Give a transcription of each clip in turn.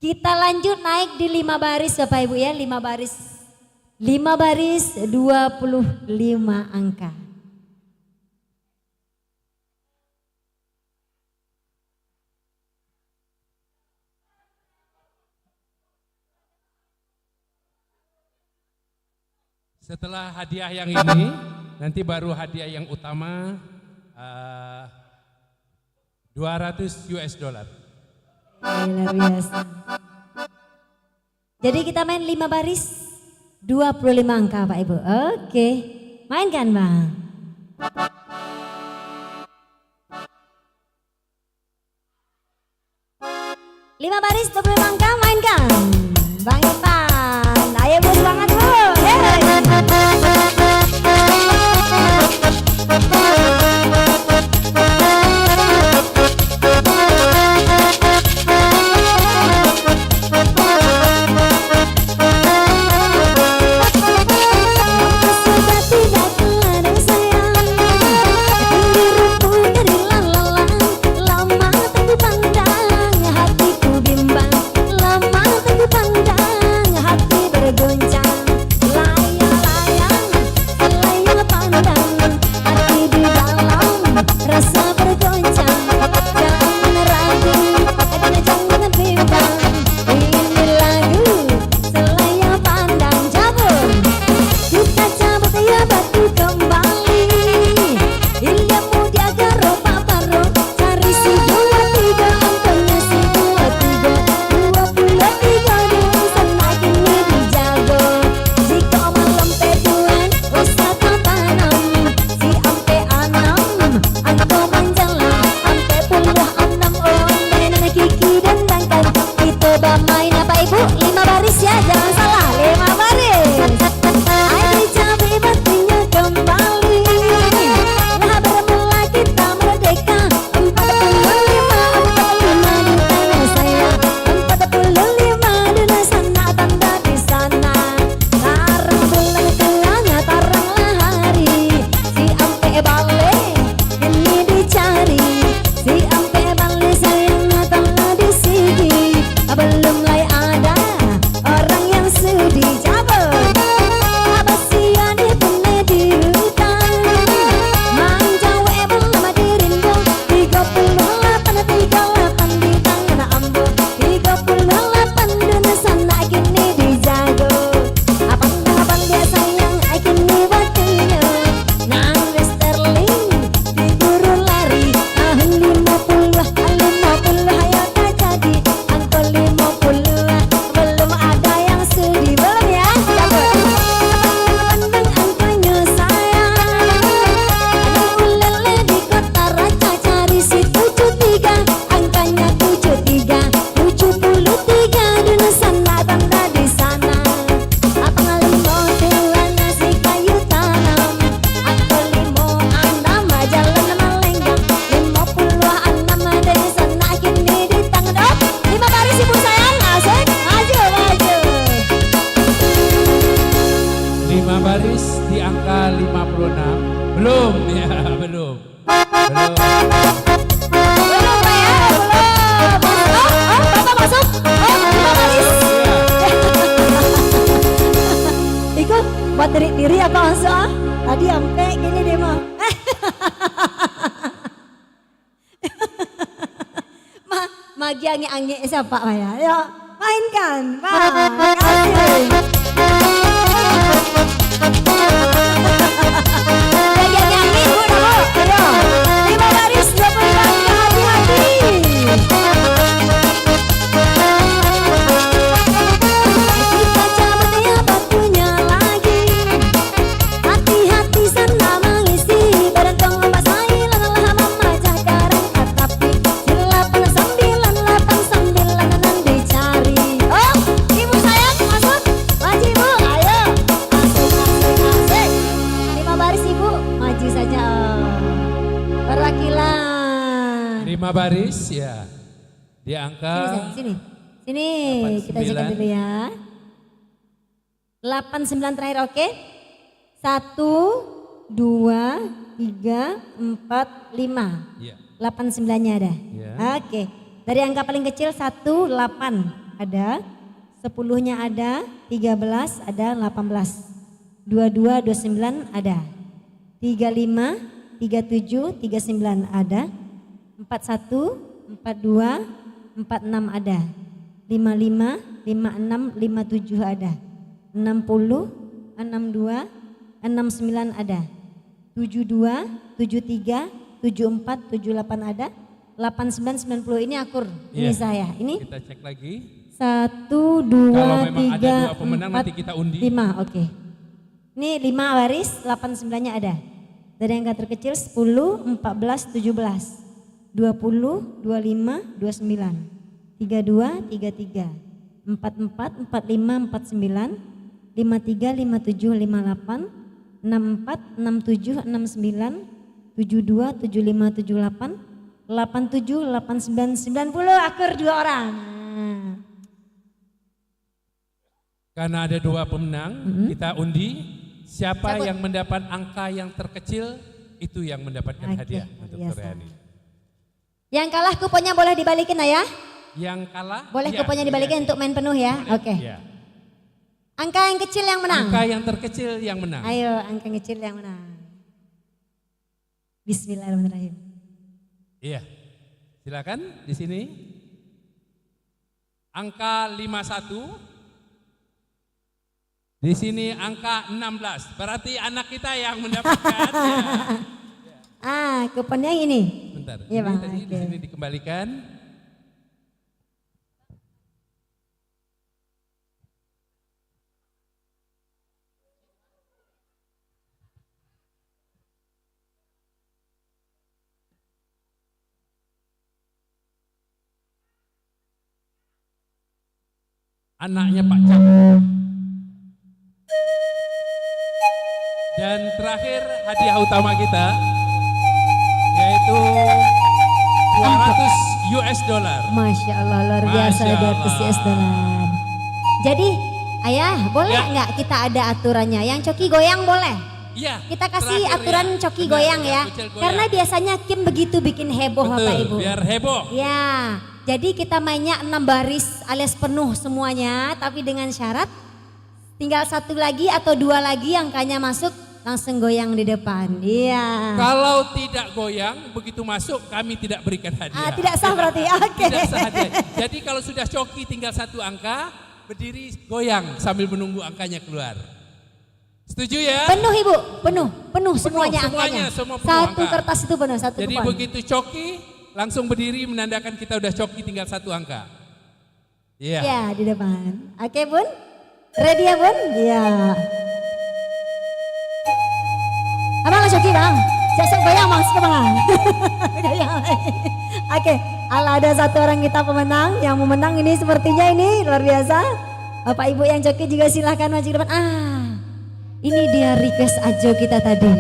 Kita lanjut naik di 5 baris Bapak Ibu ya, 5 baris. 5 baris 25 angka. Setelah hadiah yang ini, nanti baru hadiah yang utama 200 US dollar. Luar biasa. Jadi kita main 5 baris 25 angka Pak Ibu. Oke, mainkan Bang. 5 baris 25 angka, mainkan. Bang Ipan, ayo Bu, semangat Bu. Belum ya, belum. Bapak masuk. Ikut buat diri apa masuk? Tadi sampai gini deh mah. Magi angi siapa ya? Yuk mainkan, Pak. Kasih. Perwakilan 5 baris ya. Di angka sini kita cek dulu ya. 89 terakhir, oke? 1 2 3 4 5. Ya. 89-nya ada. Ya. Oke. Dari angka paling kecil 1, 8 ada, 10-nya ada, 13 ada, 18, 22, 29 ada, 35, 37, 39 ada, 41, 42, 46 ada, 55, 56, 57 ada, 60, 62, 69 ada, 72, 73, 74, 78 ada, 89, 90 ini akur, ini Iya. saya, ini Kita cek lagi. 1, 2, Kalau memang ada 3, dua pemenang 4, nanti kita undi. 5, oke. Ini 5 baris, 89-nya ada. Dari angka terkecil 10, 14, 17, 20, 25, 29, 32, 33, 44, 45, 49, 53, 57, 58, 64, 67, 69, 72, 75, 78, 87, 89, 90 akur 2 orang. Nah. Karena ada 2 pemenang, kita undi. Siapa yang mendapat angka yang terkecil itu yang mendapatkan Oke, hadiah luar untuk biasa. sore hari. Yang kalah kuponnya boleh dibalikin ayah? Yang kalah Boleh iya, kuponnya dibalikin iya. untuk main penuh ya? Boleh, Oke. iya. Angka yang kecil yang menang. Angka yang terkecil yang menang. Ayo angka yang kecil yang menang. Bismillahirrahmanirrahim. Iya. Silakan di sini. Angka 51. Di sini angka 16. Berarti anak kita yang mendapatkan. Kuponnya yang ini. Bentar. Iya, Ini Bang, tadi di oke. sini dikembalikan. Anaknya Pak Cak. Dan terakhir hadiah utama kita yaitu 200 US dollar. Masya Allah luar biasa Masya 200 US dollar. Jadi ayah boleh Ya. nggak kita ada aturannya? Yang coki goyang boleh? Iya. Kita kasih terakhir aturan ya. coki Benar, goyang benar, ya. kucil goyang. Karena biasanya Kim begitu bikin heboh Betul, Bapak Ibu. biar heboh. Ya, jadi kita mainnya 6 baris alias penuh semuanya, tapi dengan syarat tinggal 1 lagi atau 2 lagi angkanya masuk langsung goyang di depan. Iya. Kalau tidak goyang begitu masuk kami tidak berikan hadiah. Tidak sah berarti. Oke. Tidak sah hadiah. Jadi kalau sudah coki tinggal 1 angka, berdiri goyang sambil menunggu angkanya keluar. Setuju ya? Penuh Ibu, penuh semuanya semuanya, angkanya. semua penuh Satu angka. kertas itu penuh, satu Jadi kupon. begitu coki langsung berdiri menandakan kita udah coki tinggal 1 angka. Iya. Ya di depan. Oke Bun, ready ya Bun? Iya. Abang nggak coki bang? Siap-siap goyang bang, sekarang. Oke, ala ada 1 orang kita pemenang. Yang memenang ini sepertinya ini luar biasa. Bapak Ibu yang coki juga silahkan maju ke depan. Ini dia request Ajo kita tadi.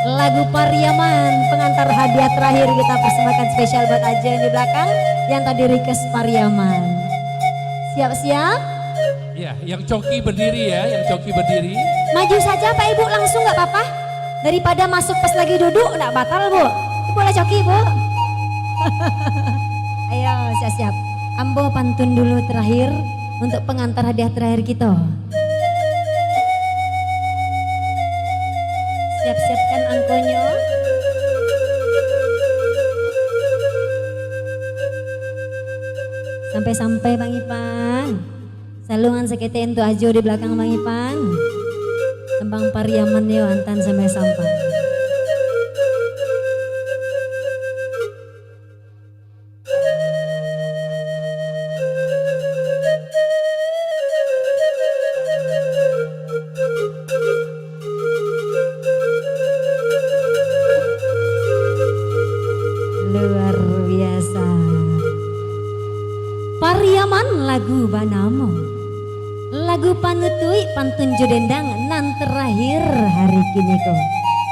Lagu Pariaman, pengantar hadiah terakhir kita persembahkan spesial buat Ajo yang di belakang. Yang tadi request Pariaman. Siap-siap? Iya, yang coki berdiri ya, yang coki berdiri. Maju saja Pak Ibu langsung nggak apa-apa. Daripada masuk pas lagi duduk nggak batal Bu. Boleh coki Bu. Ayo siap-siap. Ambo pantun dulu terakhir untuk pengantar hadiah terakhir kita. Siap-siapkan angkonya. Sampai-sampai Bang Ipan. Salungan sekete untuk Ajo di belakang Bang Ipan. Tembang Pariaman yo antan sampai-sampai. Luar biasa. Pariaman lagu Banamo. Lagu panutui pantun jodendang nan terakhir hari kini kok.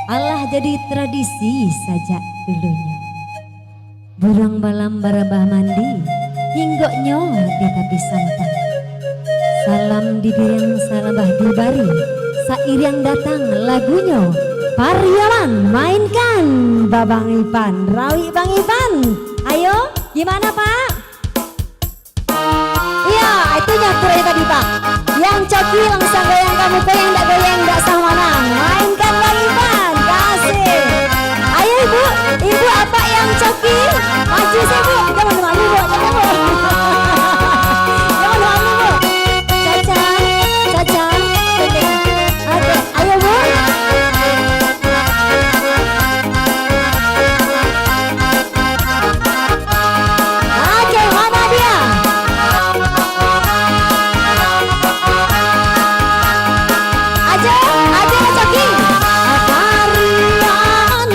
Allah jadi tradisi sajak dulunya. Burung balam barabah mandi, hinggoknya di tepi santai. Salam di birang salabah di bari, sair yang datang lagunya. Pariaman mainkan Babang Ipan, rawi Bang Ipan. Ayo, gimana Pak? Coki langsung goyang kamu goyang enggak sama mana. Mainkan lagi Pan, kasih. Ayo ibu apa yang Coki? Maju sih bu, jangan malu bu, jangan bu. Jangan malu bu. Caca. Oke, ayo bu. Oke, mana dia? Aja Coki. Atarian,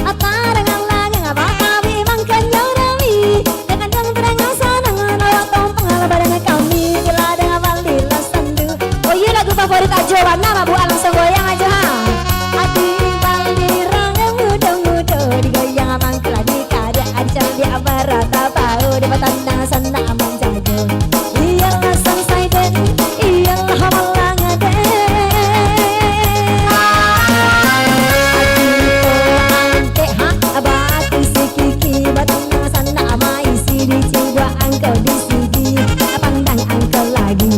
atarangan apa kami mangkan yorami. Dengan yang terang sanang nawat tompeng badannya kami bila dengan balila sandu. Oh iya lagu favorit Ajo nama bu langsung goyang aja. Adi balirang muda digoyang mangkla di kada aja di abarata bau di patanda sana aman jago. Iyalah sang saiden, iyalah malang ade. Angke abati sikiki batang sana amai sidi jiwa angkau di sidi pandang angkau lagi.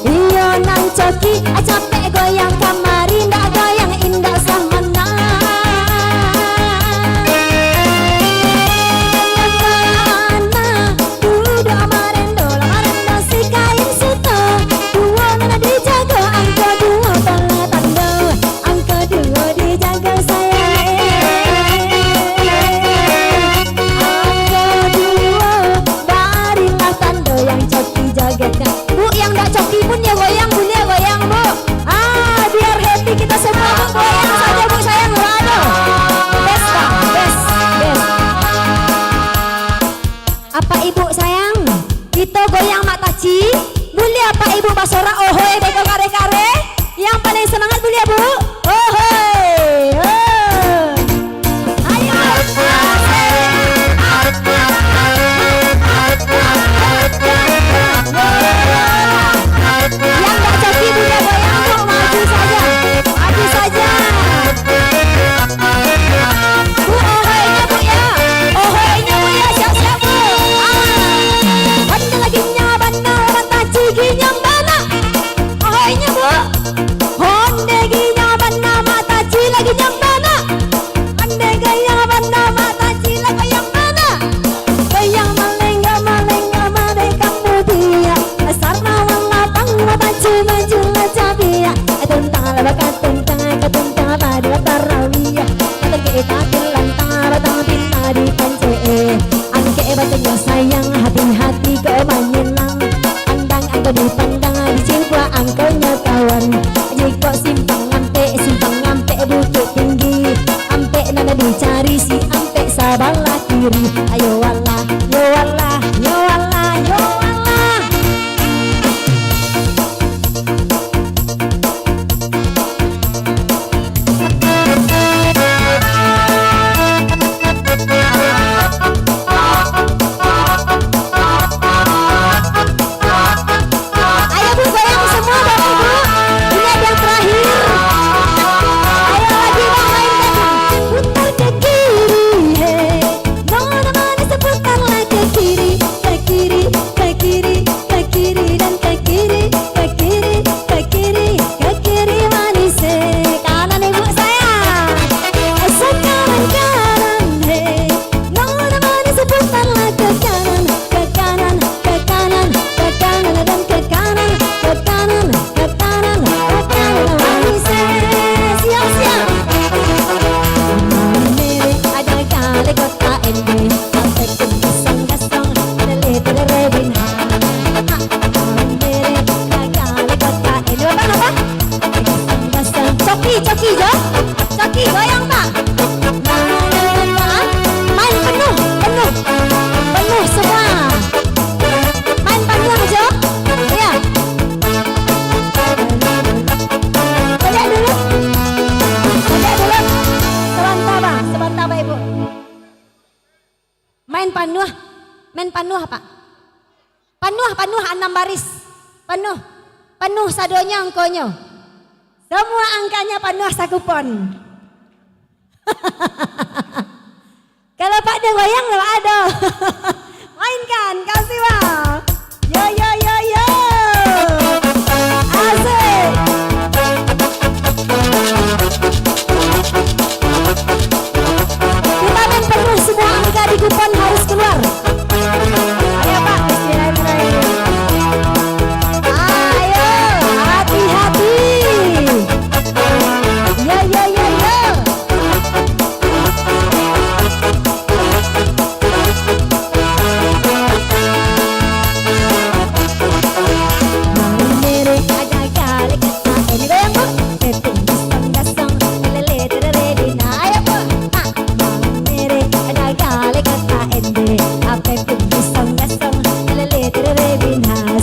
Iyo nang Coki capek goyang kamari ndak goyang indah samana. Duduk amarendo si kain suto. Dua nana dijaga angka dua tanda tanda. Angka dua dijaga saya. Angka dua darilah tanda yang Coki jagatkan. Bu yang nggak Coki pun ya goyang bu. Biar happy kita semua bu, goyang saja bu sayang. Waduh, best Pak, best. Apa ibu sayang? Kita goyang Mak Taci. Boleh apa ibu Basora? Ohoy, beko kare-kare. Yang paling semangat boleh bu? Ohoy. Ayo. Yang nggak Coki boleh goyang bu, maju saja. Bu ohoynya bu ya, siap-siap bu. Banda lagi nyabana, banda cigi nyambana. Ohoynya bu, honde ginya bana mata ci lagi nyambana. Honde gaya bana mata ci lagi nyambana. Goyang malenga kamu dia. Sarna lapang mata ci maju cabia. Tentang lebakan tentang pada tarawih. Kita kelantara tapi di pance. Angke batanya sayang hati-hati kau menyenang. Pandang angkau dipandang di jiwa angkaunya kawan. Jika simpang ampe bukit tinggi. Ampe nada dicari si ampe sabalah kiri. Ayo wallah, yo wallah, yo wallah, yo wallah. Ayo bu goyang semua bapak ibu. Ini ada yang terakhir. Ayo lagi bang mainkan. Putar ke kiri, hey. Nona manis putarlah ke kiri, ke kiri, ke kiri, ke kiri dan ke kiri, ke kiri, ke kiri, ke kiri manis. Kanan ibu sayang. Sekarang kanan, hey. Nona manis putarlah ke kanan, ke kanan, ke kanan, ke kanan dan ke kanan, ke kanan, ke kanan, ke kanan manis. Siap-siap. Mere ada kali kota ende, sampai kesang-kesang, tele-tele-rebin. Mere ada kali kota ende. Apa? Kesang-kesang. Coki jo. Coki goyang pak. Main penuh semua. Main panggung Jo. Iya. Kojak dulu. Sebentar Pak Ibu. Main panuh Pak. Panuh 6 baris. Panuh sadonya angkonya. Semua angkanya panuh sakupon. Kalau Pak dia goyang lo ada. Mainkan, kasih Bang. Yo. Asik.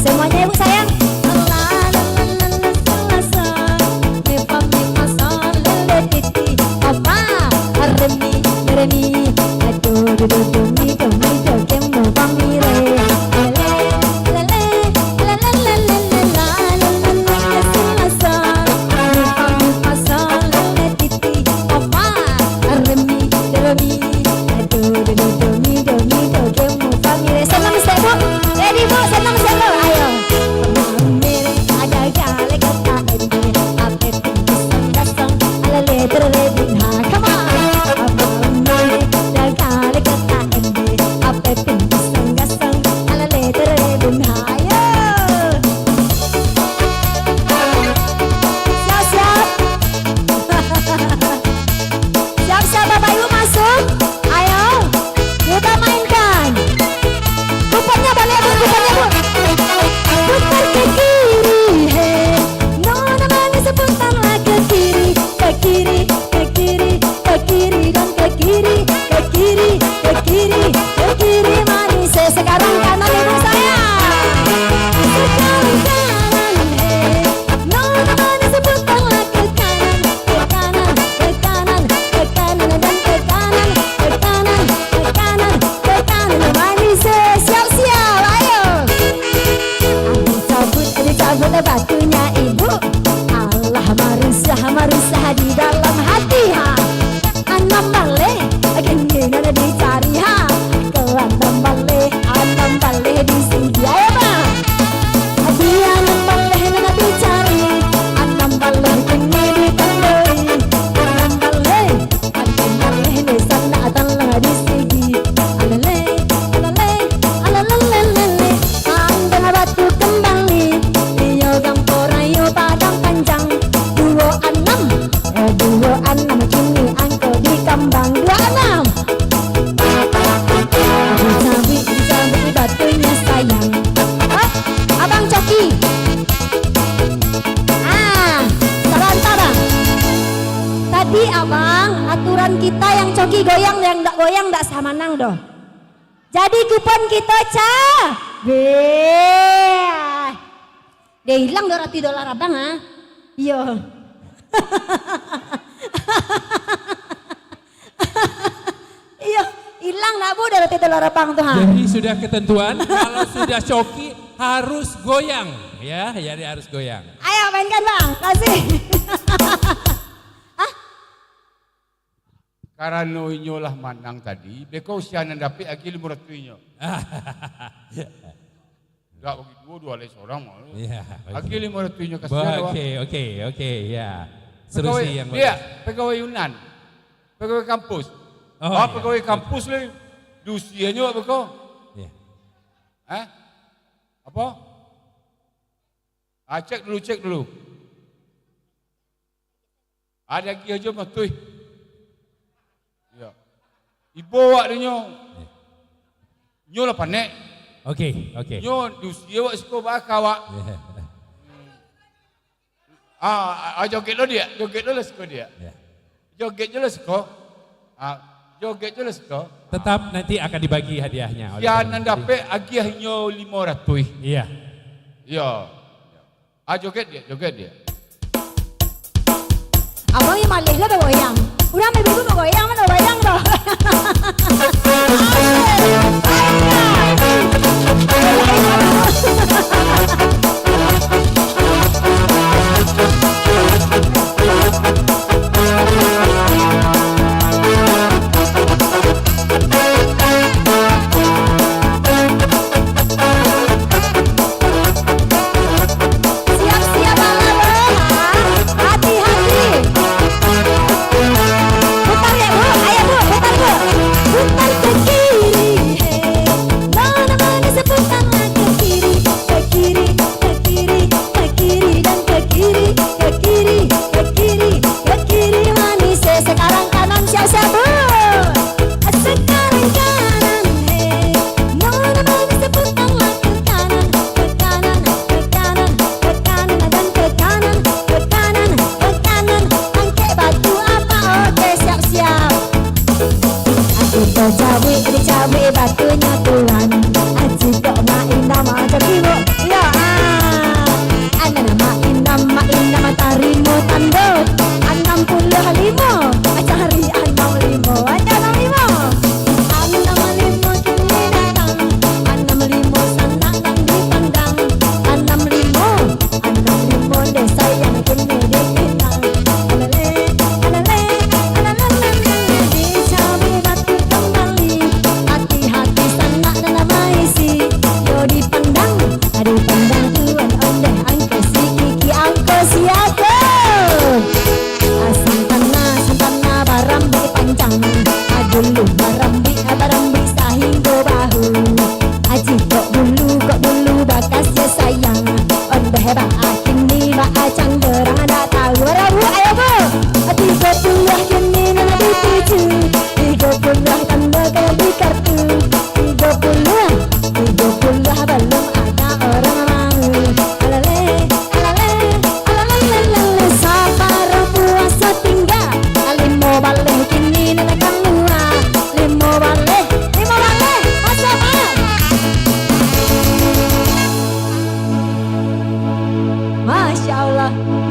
semuanya ibu sayang. La la la la sa, mi fa sol le titi, papa, re mi do mi do ke mo fa mi re, le le le la la la la la la la sa, mi fa sol le titi, papa, re mi do mi ke mo fa mi re. Senang step bu, ready bu, senang step bu, ayo. Mere ada gale kata ende, ape pisang gasang, ala le bin ha, come on. Mere ada gale kata ende, ape pisang gasang, ala le bin ha, ayo. Siap-siap. Siap-siap Bapak Ibu masuk, ayo kita mainkan. Kuponnya boleh bu, kuponnya bu. Putar ke kiri, he. Nona manis putarlah ke kiri, ke kiri, ke kiri, ke kiri dan ke kiri, ke kiri, ke kiri, ke kiri manis. Sekarang kanan ibu saya. Sekarang kanan, he. Nona manis putarlah ke kanan, ke kanan, ke kanan, ke kanan dan ke kanan, ke kanan, ke kanan, ke kanan manis. Siap-siap, ayo. Dicabut batunya ibu. Allah marusah di dalam hati ha. Anam balik gini nada dicari ha. Ke anam balik di sini ayo bang. Di anam balik nada dicari. Anam balik gini ditandai. Anam balik di sana adalah di sini. Alale alalele. Andang batu kembali. Iyo gampora iyo padang panjang. 26 kini angko di kambang 26. Dicabut batunya sayang. Abang Coki. Sebentar. Tadi abang aturan kita yang Coki goyang yang ndak goyang ndak sama nang doh. Jadi kupon kita dia hilang $200 abang ha. Iya. Iya, hilang nggak bu $200 abang tuh ha. Jadi sudah ketentuan kalau sudah Coki harus goyang ya, jadi harus goyang. Ayo mainkan bang, kasih. Karena inyo lah manang tadi, beko usia nandapi agi 500 inyo. Enggak begitu dua les orang mau. Iya. Agi 500 inyo kasihan. Oke, ya. Serusi yang dia pegawai Yunan, pegawai kampus. Pegawai kampus le, dusianya beko. Iya. Apa? Cek dulu. Ada lagi aja matui. Ya. Ibu awak dia nyo lah panek. Oke. Nyo dusia awak siko bakal awak. Joget lo lah siko dia. Joget je lah siko. Joget je lah siko. Tetap nanti akan dibagi hadiahnya. Ya nandape agiahnyo 500. Iya. Ya. Joget dia. Abang yang malih lah bergoyang. Udah ambil ibu bergoyang mana bergoyang doh. Siap-siap hati-hati. Putar ya bu, ayo bu, putar bu. Putar ke kiri, mana seputar lagi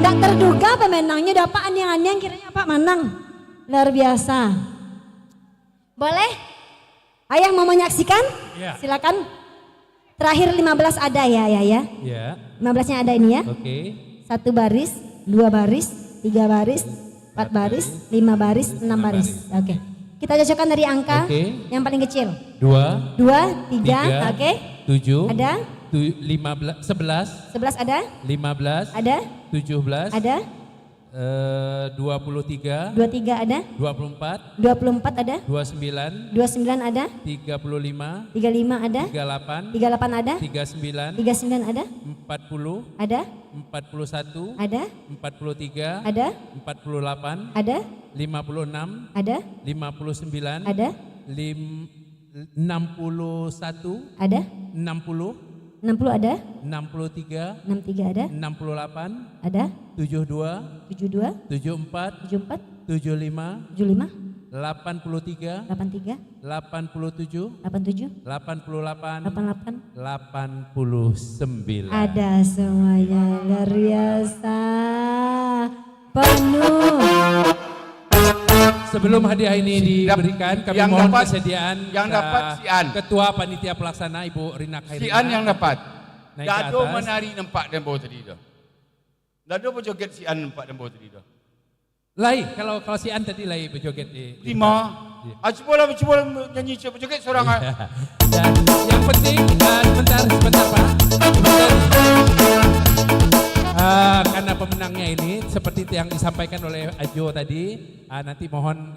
Tak terduga pemenangnya dapat anjing-anjing, kiranya Pak Manang. Luar biasa. Boleh? Ayah mau menyaksikan? Ya. Silakan. Terakhir 15 ada ya. Ya. 15-nya ada ini ya. Oke. 1 baris, 2 baris, 3 baris, 4 baris, 5 baris, 6 baris. Oke. Kita cocokkan dari angka yang paling kecil. 2, 3, oke. 7, Ada? 15, 11, 11 ada? 15, Ada? 17, Ada? 23, 23 ada? 24, 24 ada? 29, 29 ada? 35, 35 ada? 38, 38 ada? 39, 39 ada? 40, Ada? 41, Ada? 43, Ada? 48, Ada? 56, Ada? 59, Ada? 61, Ada? 60, 60 ada? 63, 63 ada? 68, Ada? 72, 72, 74, 74, 75, 75, 83, 83, 87, 87, 88, 88. 89. Ada semuanya, luar biasa. Penuh. Sebelum hadiah ini diberikan, kami yang mohon dapat- kesediaan yang dapat si An. Ketua Panitia Pelaksana Ibu Rina Si Khairina. An yang dapat. Naik ke Dado atas. menari nampak dan bawah tadi dah. Dado berjoget si An nampak dan bawah tadi dah. Lai, kalau si An tadi lai berjoget di 5. Cubalah nyanyi berjoget seorang. Dan yang penting, sebentar Pak. Karena pemenangnya ini seperti yang disampaikan oleh Ajo tadi, nanti mohon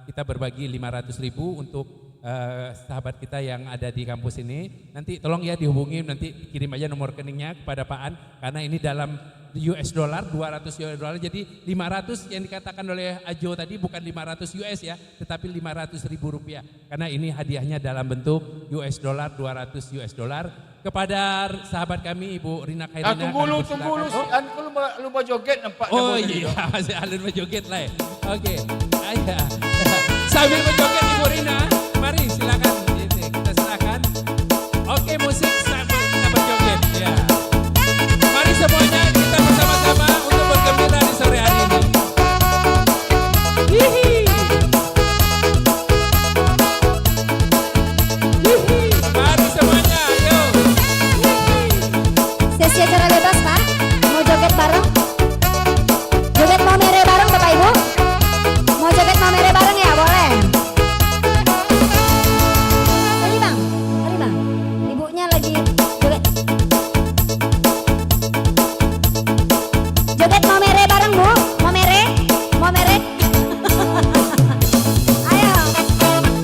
kita berbagi 500.000 untuk sahabat kita yang ada di kampus ini. Nanti tolong ya dihubungi, nanti kirim aja nomor rekeningnya kepada Pak An, karena ini dalam US dollar, 200 US dollar, jadi 500 yang dikatakan oleh Ajo tadi bukan 500 US ya, tetapi 500.000 rupiah, karena ini hadiahnya dalam bentuk US dollar, 200 US dollar kepada sahabat kami Ibu Rina Khairina. Tunggu lu si An lu berjoget nampak dan Oh bawah tadi iya, dah. masih alun berjoget lah ya. Oke, ayo. Sambil berjoget Ibu Rina, mari silakan. Kita silakan. Oke, musik sambil kita berjoget. Ya. Mari semuanya kita bersama-sama untuk bergembira di sore hari ini. Hihi. Hihi. Mari semuanya, yuk. Sesi acara bebas Pak. Mau joget bareng? Joget mau mere bareng Bapak Ibu? Mau joget mau mere bareng ya? Boleh. Tadi Bang, ibunya lagi joget. Joget mau mere bareng Bu? Mau mere? Mau mere? Ayo.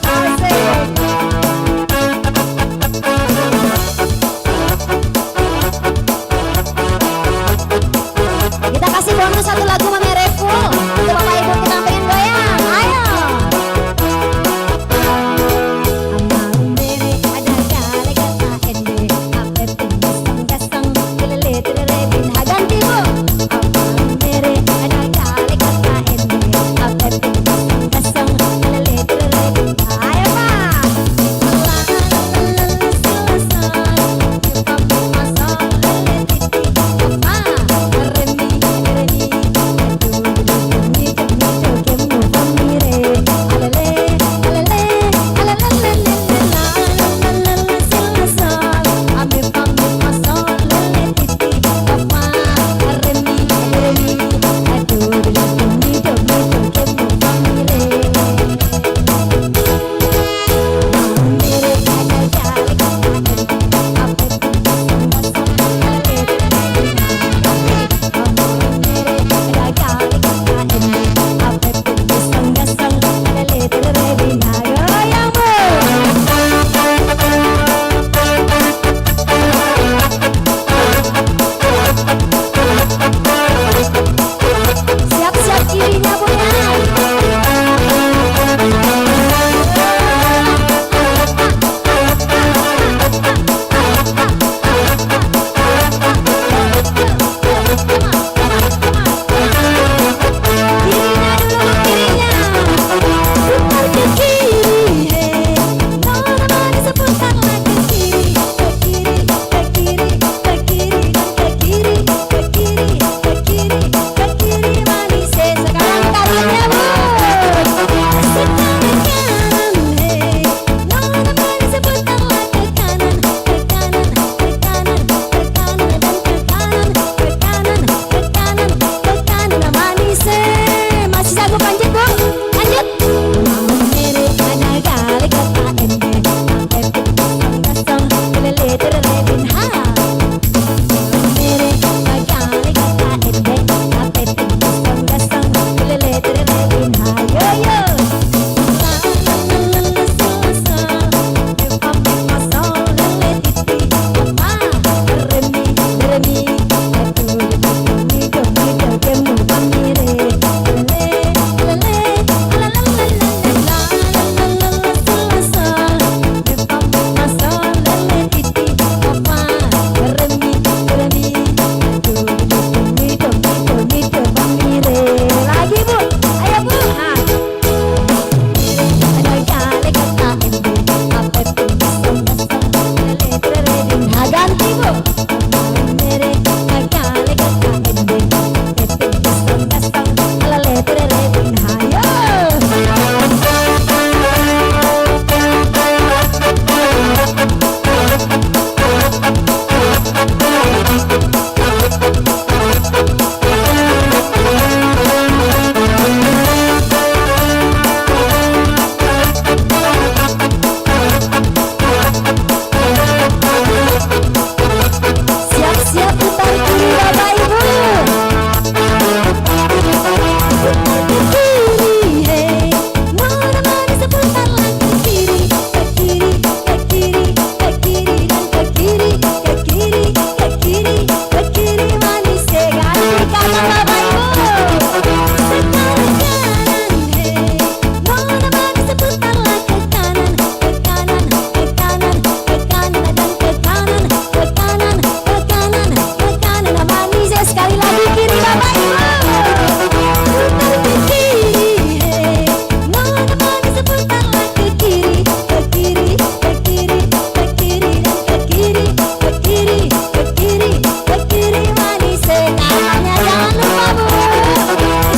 Asik. ganti bu. Mere kagale kagende, kepit kastong kastong, alale terere bin hayo. Siap-siap putar kiri Bapak Ibu. Ke kiri, hey, mana seputar lagi ke kiri, ke kiri, ke kiri, ke kiri dan ke kiri, ke kiri, ke kiri, ke kiri manis sekali kanan Bapak Ibu. Sekarang kanan, hey, mana seputar lagi ke kanan, ke kanan, ke kanan, ke kanan dan ke kanan, ke kanan, ke kanan, ke kanan manis sekali lagi kiri Bapak Ibu. Putar ke kiri, hey, mana seputar lagi ke kiri, ke kiri, ke kiri, ke kiri dan ke kiri, ke kiri, ke kiri, ke kiri manis sekarangnya jangan lupa bu.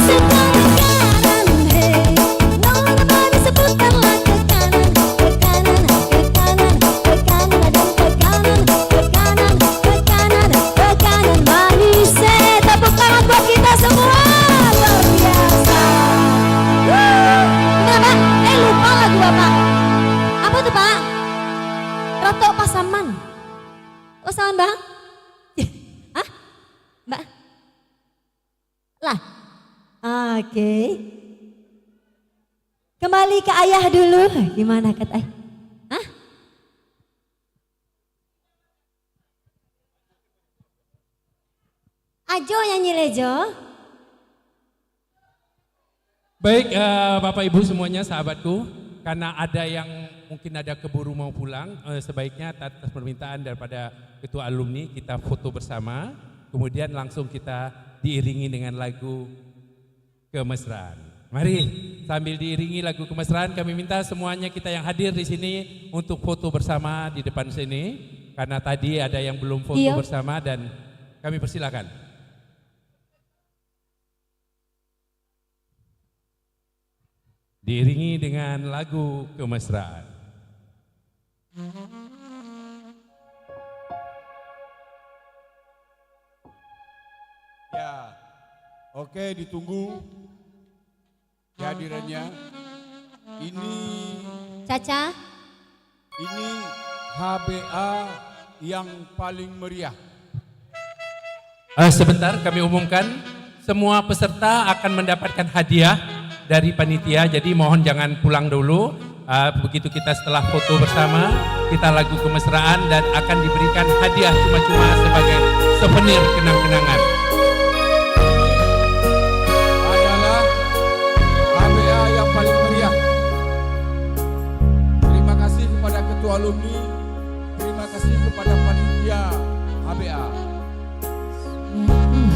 Sekarang kanan, hey, mana seputar lagi ke kanan, ke kanan, ke kanan, ke kanan dan ke kanan, ke kanan, ke kanan, ke kanan manis. Tepuk tangan buat kita semua, luar biasa. Kenapa? Lupa lagu Bapak. Apa tuh Pak? Roto Pasaman. Pasaman Bang? Hah? Mbak? Lah. Oke. Kembali ke ayah dulu. Gimana kata ayah? Hah? Ajo nyanyi Lejo. Baik, Bapak Ibu semuanya, sahabatku, karena ada yang mungkin ada keburu mau pulang, sebaiknya atas permintaan daripada ketua alumni kita foto bersama, kemudian langsung kita diiringi dengan lagu Kemesraan. Mari sambil diiringi lagu Kemesraan, kami minta semuanya kita yang hadir di sini untuk foto bersama di depan sini, karena tadi ada yang belum foto Iya. bersama dan kami persilakan. Diiringi dengan lagu Kemesraan. Ya, oke, ditunggu kehadirannya. Ini Caca. HBA yang paling meriah. Sebentar kami umumkan, semua peserta akan mendapatkan hadiah dari panitia, jadi mohon jangan pulang dulu. Begitu kita setelah foto bersama, kita lagu Kemesraan dan akan diberikan hadiah cuma-cuma sebagai souvenir kenang-kenangan. Adalah HBA yang paling meriah. Terima kasih kepada ketua alumni, terima kasih kepada panitia HBA.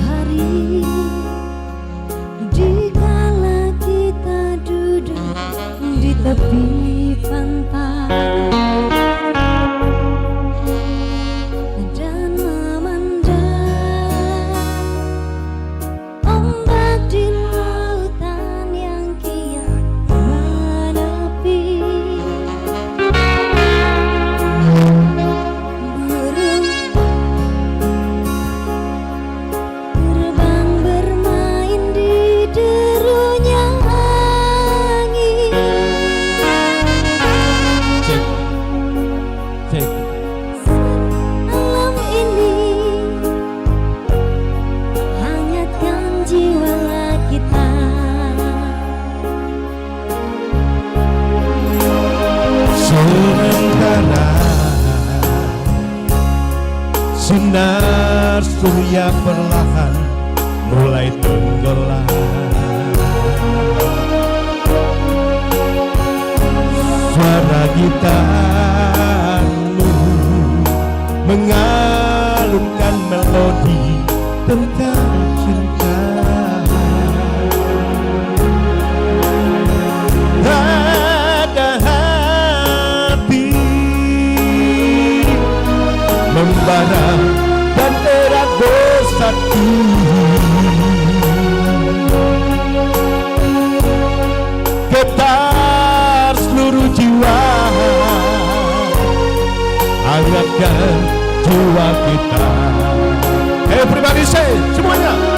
Hari dikala kita duduk di tepi pantai dan memandang ombak di lautan yang kian menepi, burung terbang bermain di derunya angin. Cek. Malam ini hangatkan jiwa kita. Sementara sinar surya perlahan mulai tenggelam, suara gitarmu mengalunkan melodi tentang cinta. Ada hati membara dan erat bersatu. Getar seluruh jiwa, hangatkan jiwa kita. Everybody say, semuanya.